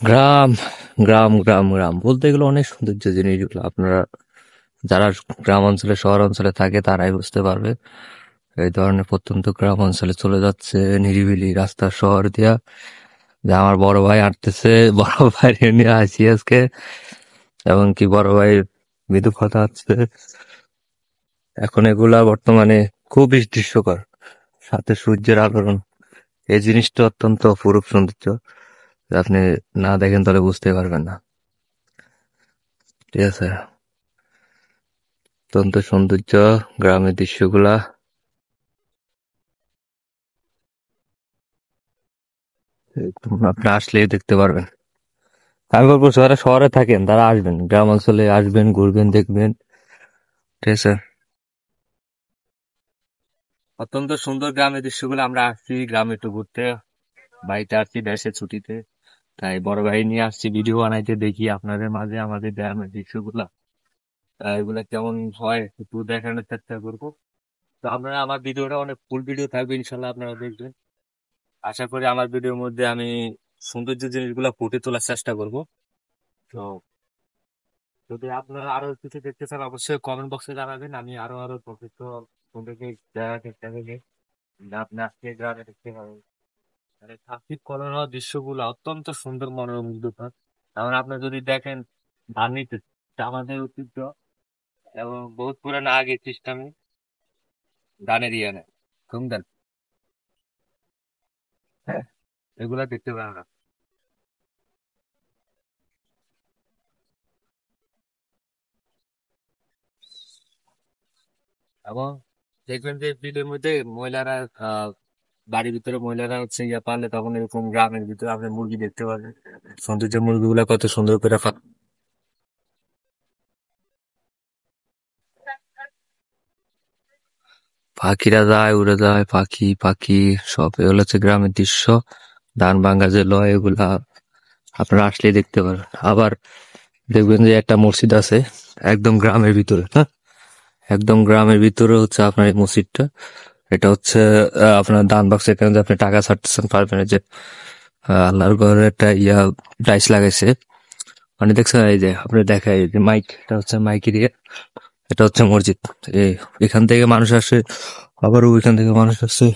গ্রাম গ্রাম গ্রাম গ্রাম বলতে গেলে অনেক সৌন্দর্য জিনিসগুলো আপনারা যারা গ্রাম অঞ্চলে শহর অঞ্চলে থাকে তারাই বুঝতে পারবে। এই ধরনের প্রত্যন্ত গ্রাম অঞ্চলে চলে যাচ্ছে নিরিবিলি রাস্তা শহর দিয়া, যে আমার বড় ভাই হাঁটতেছে, বড় ভাই নিয়ে আসি আজকে, এবং কি বড় ভাইয়ের মৃদু কথা হচ্ছে। এখন এগুলা বর্তমানে খুবই দৃশ্যকর, সাথে সূর্যের আলোড়ন, এই জিনিসটা অত্যন্ত অপরূপ সৌন্দর্য। আপনি না দেখেন তাহলে বুঝতে পারবেন না। ঠিক আছে, অত্যন্ত সৌন্দর্য গ্রামের দৃশ্যগুলা। আপনি আসলেই দেখতে পারবেন। আমি বলবো যারা শহরে থাকেন তারা আসবেন, গ্রাম অঞ্চলে আসবেন, ঘুরবেন, দেখবেন। ঠিক আছে, অত্যন্ত সুন্দর গ্রামের দৃশ্যগুলো। আমরা আসছি গ্রামে একটু ঘুরতে, বাড়িতে আসছি দেশের ছুটিতে, তাই বড় ভাই নিয়ে আসছি ভিডিও বানাইতে, দেখি আপনাদের মাঝে আমাদের গ্রামের দৃশ্যগুলা এগুলা কেমন হয় একটু দেখানোর চেষ্টা করবো। তো আপনারা আমার ভিডিওটা অনেক ফুল ভিডিও থাকবে ইনশাল্লাহ, আপনারা দেখবেন। আশা করি আমার ভিডিওর মধ্যে আমি সৌন্দর্য জিনিসগুলো ফুটে তোলার চেষ্টা করব। তো যদি আপনারা আরো কিছু দেখতে চান অবশ্যই কমেন্ট বক্সে জানাবেন, আমি আরো প্রকৃত সৌন্দর্য দেখার চেষ্টা করবো। আপনি আজকে গ্রামে দেখতে পাবেন মানে ট্রাফিক কলোনা দৃশ্যগুলো অত্যন্ত সুন্দর মনোমুগ্ধকর। কারণ আপনি যদি দেখেন ধান নিতে আমাদের ঐতিহ্য এবং বহুত পুরানো আগে সিস্টেমে ধানের ইয়ে নেয় ধুমধান, হ্যাঁ, এগুলা দেখতে পাবেন না। এবং দেখবেন যে বিলের মধ্যে মহিলারা আহ বাড়ির ভিতরে মহিলারা হচ্ছে ইয়া পারলে তখন এরকম গ্রামের ভিতরে আপনি মুরগি দেখতে পাবেন। সৌন্দর্য মুরগিগুলা কত সুন্দর করে পাখিরা যায় উড়ে যায়, পাখি পাখি সব, এগুলো হচ্ছে গ্রামের দৃশ্য। ধান ভাঙ্গা যে লয় এগুলা আপনারা আসলেই দেখতে পারেন। আবার দেখবেন যে একটা মসজিদ আছে একদম গ্রামের ভিতরে, হ্যাঁ, একদম গ্রামের ভিতরে হচ্ছে আপনার এই মসজিদটা। এটা হচ্ছে আপনার দান বাক্স, এখানে যে আপনি টাকা ছাড়তেছেন পারবেন, এই যে আল্লাহর ঘরে একটা ইয়া টাইস লাগাইছে, মানে দেখছেন এই যে আপনি দেখায় এই যে মাইক, এটা হচ্ছে মাইক দিয়ে, এটা হচ্ছে মসজিদ। এই এখান থেকে মানুষ আসে, আবার ওইখান থেকে মানুষ আসে।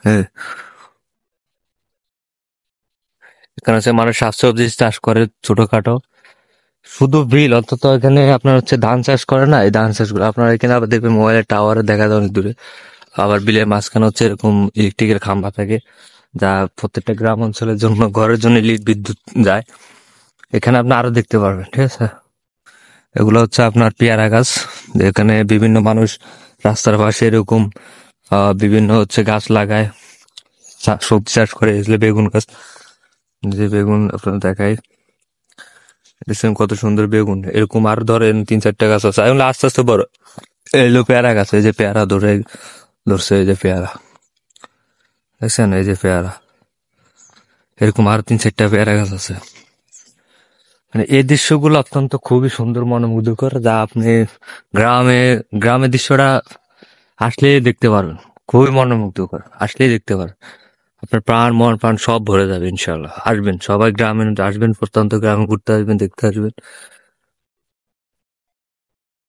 হ্যাঁ, এখানে হচ্ছে মানুষ শাকসবজি চাষ করে ছোটখাটো, শুধু বিল অন্তত এখানে আপনার হচ্ছে ধান চাষ করে না, এই ধান চাষ করে আপনার এখানে আবার দেখবেন মোবাইলের টাওয়ারে দেখা যায় অনেক দূরে। আবার বিলের মাঝখানে হচ্ছে এরকম ইলেকট্রিকের খাম্বা থাকে, যা প্রত্যেকটা গ্রাম অঞ্চলের জন্য ঘরের জন্য বিদ্যুৎ যায়। এখানে আপনি আরো দেখতে পারবেন। ঠিক আছে, এগুলো হচ্ছে আপনার পেয়ারা গাছ, এখানে বিভিন্ন মানুষ রাস্তার পাশে এরকম বিভিন্ন হচ্ছে গাছ লাগায়, সবজি চাষ করে, এগুলো বেগুন গাছ, যে বেগুন আপনার দেখায়, দেখছেন কত সুন্দর বেগুন। এরকম আর ধরেন 3-4টা গাছ আছে, এগুলো আস্তে আস্তে বড়। এইগুলো পেয়ারা গাছ, এই যে পেয়ারা ধরছে, এই যে পেয়ারা দেখছেন, এই যে পেয়ারা, এরকম আর 3-4টা পেয়ারা গাছ আছে। মানে এই দৃশ্যগুলো অত্যন্ত খুবই সুন্দর মনোমুগ্ধকর, যা আপনি গ্রামে গ্রামের দৃশ্যটা আসলেই দেখতে পারবেন। খুবই মনোমুগ্ধকর, আসলেই দেখতে পারবেন। আপনার প্রাণ মন প্রাণ সব ভরে যাবে ইনশাল্লাহ। আসবেন সবাই গ্রামে, আসবেন প্রত্যন্ত গ্রামে ঘুরতে আসবেন, দেখতে আসবেন।